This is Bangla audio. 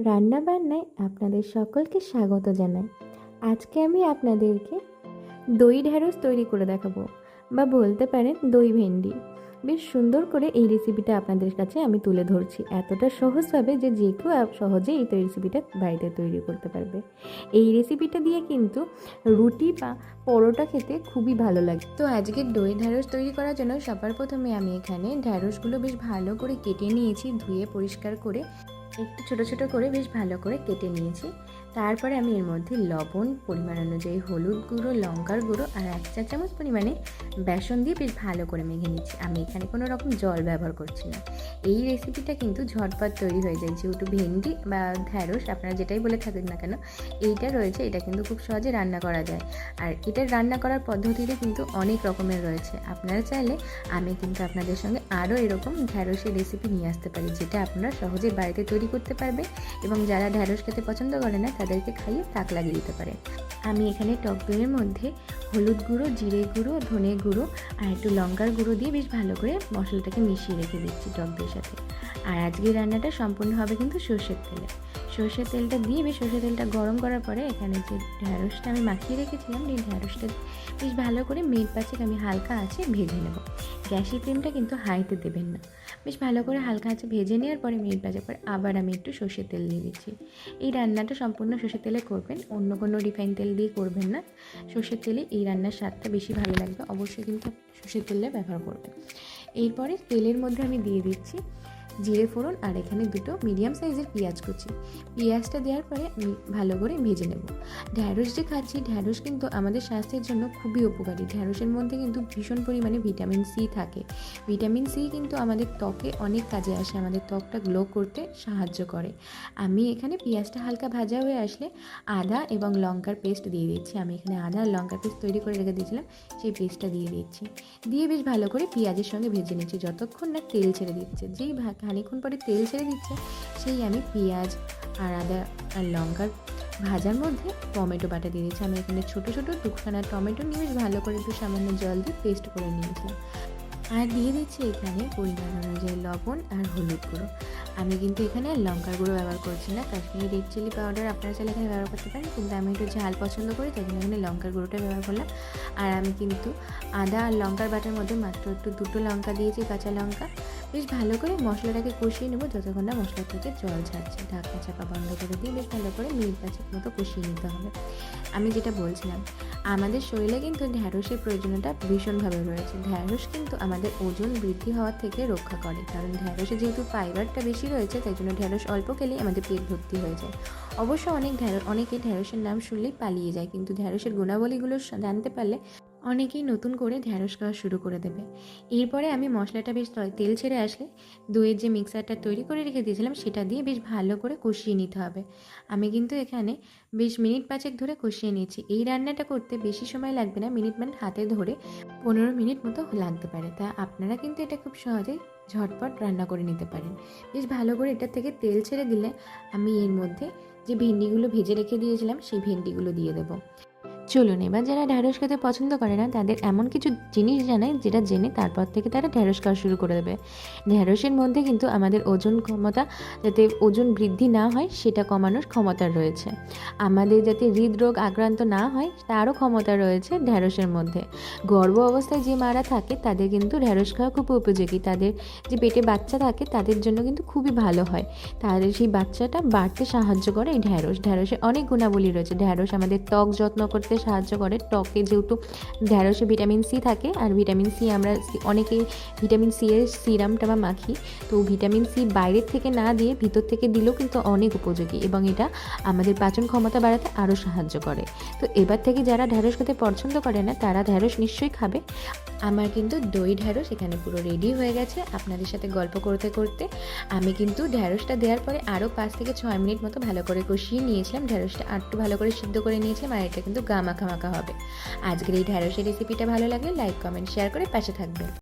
রান্না বান্নায় আপনাদের সকলকে স্বাগত জানাই। আজকে আমি আপনাদেরকে দই ঢ্যাঁড়স তৈরি করে দেখাবো, বা বলতে পারেন দই ভেন্ডি। বেশ সুন্দর করে এই রেসিপিটা আপনাদের কাছে আমি তুলে ধরছি, এতটা সহজভাবে যে যে কেউ সহজে এই রেসিপিটা বাড়িতে তৈরি করতে পারবে। এই রেসিপিটা দিয়ে কিন্তু রুটি বা পরোটা খেতে খুবই ভালো লাগে। তো আজকে দই ঢ্যাঁড়স তৈরি করার জন্য সবার প্রথমে আমি এখানে ঢ্যাঁড়সগুলো বেশ ভালো করে কেটে নিয়েছি, ধুয়ে পরিষ্কার করে একটু ছোটো ছোটো করে বেশ ভালো করে কেটে নিয়েছি। তারপরে আমি এর মধ্যে লবণ, পরিমাণ অনুযায়ী হলুদ গুঁড়ো, লঙ্কার গুঁড়ো আর 1 চা চামচ পরিমাণে বেসন দিয়ে বেশ ভালো করে মেখে নিচ্ছি। আমি এখানে কোনো রকম জল ব্যবহার করছি না। এই রেসিপিটা কিন্তু ঝটপট তৈরি হয়ে যায়, যেহেতু ভেন্ডি বা ঢ্যাঁড়স আপনারা যেটাই বলে থাকেন না কেন, এইটা রয়েছে, এটা কিন্তু খুব সহজে রান্না করা যায়। আর এটার রান্না করার পদ্ধতিতে কিন্তু অনেক রকমের রয়েছে। আপনারা চাইলে আমি কিন্তু আপনাদের সঙ্গে আরও এরকম ঢ্যাঁড়সের রেসিপি নিয়ে আসতে পারি, যেটা আপনারা সহজে বাড়িতে তৈরি করতে পারবে এবং যারা ঢ্যাঁড়স খেতে পছন্দ করে না তাদেরকে খাইয়ে তাক লাগিয়ে দিতে পারে। আমি এখানে টক দইয়ের মধ্যে হলুদ গুঁড়ো, জিরে গুঁড়ো, ধনে গুঁড়ো আর একটু লঙ্কার গুঁড়ো দিয়ে বেশ ভালো করে মশলাটাকে মিশিয়ে রেখে দিচ্ছি টক দইয়ের সাথে। আর আজকের রান্নাটা সম্পূর্ণ হবে কিন্তু সর্ষের তেলে। সর্ষের তেলটা দিয়ে বেশ সর্ষের তেলটা গরম করার পরে এখানে যে ঢ্যাঁড়সটা আমি মাখিয়ে রেখেছিলাম, এই ঢ্যাঁড়সটা বেশ ভালো করে মিনিট 5 আমি হালকা আঁচে ভেজে নেব। গ্যাসের ফ্লেমটা কিন্তু হাইতে দেবেন না। বেশ ভালো করে হালকা আঁচে ভেজে নেওয়ার পরে মিনিট 5 পরে আবার আমি একটু সর্ষের তেল দিয়ে দিচ্ছি। এই রান্নাটা সম্পূর্ণ সর্ষের তেলে করবেন, অন্য কোনো রিফাইন তেল দিয়ে করবেন না। সর্ষের তেলে এই রান্নার স্বাদটা বেশি ভালো লাগবে, অবশ্যই কিন্তু সর্ষের তেলটা ব্যবহার করবেন। এরপরে তেলের মধ্যে আমি দিয়ে দিচ্ছি জিরে ফোড়ন আর এখানে 2 মিডিয়াম সাইজের পেঁয়াজ কুচি। পেঁয়াজটা দেওয়ার পরে আমি ভালো করে ভেজে নেব। ঢ্যাঁড়স যে খাচ্ছি, ঢ্যাঁড়স কিন্তু আমাদের স্বাস্থ্যের জন্য খুবই উপকারী। ঢ্যাঁড়সের মধ্যে কিন্তু ভীষণ পরিমাণে ভিটামিন সি থাকে। ভিটামিন সি কিন্তু আমাদের ত্বকে অনেক কাজে আসে, আমাদের ত্বকটা গ্লো করতে সাহায্য করে। আমি এখানে পেঁয়াজটা হালকা ভাজা হয়ে আসলে আদা এবং লঙ্কার পেস্ট দিয়ে দিচ্ছি। আমি এখানে আদা আর লঙ্কার পেস্ট তৈরি করে রেখে দিয়েছিলাম, সেই পেস্টটা দিয়ে দিচ্ছি। দিয়ে বেশ ভালো করে পেঁয়াজের সঙ্গে ভেজে নিচ্ছি যতক্ষণ না তেল ছেড়ে দিচ্ছে। যেই খানিক্ষণ পরে তেল ছেড়ে দিচ্ছে, সেই আমি পেঁয়াজ আর আদা আর লঙ্কার ভাজার মধ্যে টমেটো বাটা দিয়ে দিচ্ছি। আমি এখানে ছোটো ছোটো 2খানা টমেটো নিয়ে বেশ ভালো করে একটু সামান্য জল দিয়ে পেস্ট করে নিয়েছিলাম। আর দিয়ে দিচ্ছি এখানে পরিমাণ অনুযায়ী লবণ আর হলুদ গুঁড়ো। আমি কিন্তু এখানে লঙ্কার গুঁড়ো ব্যবহার করছি না, কাশ্মীরি রেড চিলি পাউডার আপনারা চাইলে এখানে ব্যবহার করতে পারেন, কিন্তু আমি একটু ঝাল পছন্দ করি তাই জন্য এখানে লঙ্কার গুঁড়োটা ব্যবহার করলাম। আর আমি কিন্তু আদা আর লঙ্কার বাটার মধ্যে মাত্র একটু 2টো লঙ্কা দিয়েছি, কাঁচা লঙ্কা। বেশ ভালো করে মশলাটাকে কষিয়ে নেবো যতক্ষণ না মশলা থেকে জল ছাড়ছে। ঢাকনা চাপা বন্ধ করে দিয়ে বেশ ভালো করে মিনিট 5 মতো কষিয়ে নিতে হবে। আমি যেটা বলছিলাম, আমাদের শরীরে কিন্তু ঢ্যাঁড়সের প্রয়োজনীয়তা ভীষণভাবে রয়েছে। ঢ্যাঁড়স কিন্তু আমাদের ওজন বৃদ্ধি হওয়ার থেকে রক্ষা করে, কারণ ঢ্যাঁড়সে যেহেতু ফাইবারটা বেশি রয়েছে তাই জন্য ঢ্যাঁড়স অল্প খেলেই আমাদের পেট ভর্তি হয়ে যায়। অবশ্য অনেকে ঢ্যাঁড়সের নাম শুনলেই পালিয়ে যায়, কিন্তু ঢ্যাঁড়সের গুণাবলীগুলো জানতে পারলে অনেকেই নতুন করে ঢ্যাঁড়স খাওয়া শুরু করে দেবে। এরপরে আমি মশলাটা বেশ তেল ছেড়ে আসলে দইয়ের যে মিক্সারটা তৈরি করে রেখে দিয়েছিলাম সেটা দিয়ে বেশ ভালো করে কষিয়ে নিতে হবে। আমি কিন্তু এখানে বেশ মিনিট 5 ধরে কষিয়ে নিয়েছি। এই রান্নাটা করতে বেশি সময় লাগবে না, মিনিট হাতে ধরে 15 মিনিট মতো লাগতে পারে। তা আপনারা কিন্তু এটা খুব সহজেই ঝটপট রান্না করে নিতে পারেন। বেশ ভালো করে এটা থেকে তেল ছেড়ে দিলে আমি এর মধ্যে যে ভেন্ডিগুলো ভেজে রেখে দিয়েছিলাম সেই ভেন্ডিগুলো দিয়ে দেবো। চলুন এবার যারা ঢ্যাঁড়স খেতে পছন্দ করে না তাদের এমন কিছু জিনিস জানাই যেটা জেনে তারপর থেকে তারা ঢ্যাঁড়স খাওয়া শুরু করে দেবে। ঢ্যাঁড়সের মধ্যে কিন্তু আমাদের ওজন ক্ষমতা, যাতে ওজন বৃদ্ধি না হয় সেটা কমানোর ক্ষমতা রয়েছে। আমাদের যাতে হৃদরোগ আক্রান্ত না হয় তারও ক্ষমতা রয়েছে ঢ্যাঁড়সের মধ্যে। গর্ভ অবস্থায় যে মারা থাকে তাদের কিন্তু ঢ্যাঁড়স খাওয়া খুব উপযোগী। তাদের যে পেটে বাচ্চা থাকে তাদের জন্য কিন্তু খুবই ভালো হয়, তাদের সেই বাচ্চাটা বাড়তে সাহায্য করে এই ঢ্যাঁড়স। ঢ্যাঁড়সের অনেক গুণাবলী রয়েছে। ঢ্যাঁড়স আমাদের ত্বক যত্ন করতে সাহায্য করে। ত্বকে যেহেতু ঢ্যাঁড়সে ভিটামিন সি থাকে, আর ভিটামিন সি আমরা অনেকেই ভিটামিন সি এর সিরামটা মাখি, তো ভিটামিন সি বাইরের থেকে না দিয়ে ভিতর থেকে দিলেও কিন্তু অনেক উপযোগী, এবং এটা আমাদের পাচন ক্ষমতা বাড়াতে আরও সাহায্য করে। তো এবার থেকে যারা ঢ্যাঁড়স খেতে পছন্দ করে না তারা ঢ্যাঁড়স নিশ্চয়ই খাবে। আমার কিন্তু দই ঢ্যাঁড়স এখানে পুরো রেডি হয়ে গেছে। আপনাদের সাথে গল্প করতে করতে আমি কিন্তু ঢ্যাঁড়সটা দেওয়ার পরে আরও 5 থেকে 6 মিনিট মতো ভালো করে কষিয়ে নিয়েছিলাম। ঢ্যাঁড়সটা একটু ভালো করে সিদ্ধ করে নিয়েছিলাম, আর এটা কিন্তু মাখা মাখা হবে। আজকের এই ঢ্যাঁড়সের রেসিপিটা ভালো লাগলে লাইক, কমেন্ট, শেয়ার করে পাশে থাকবেন।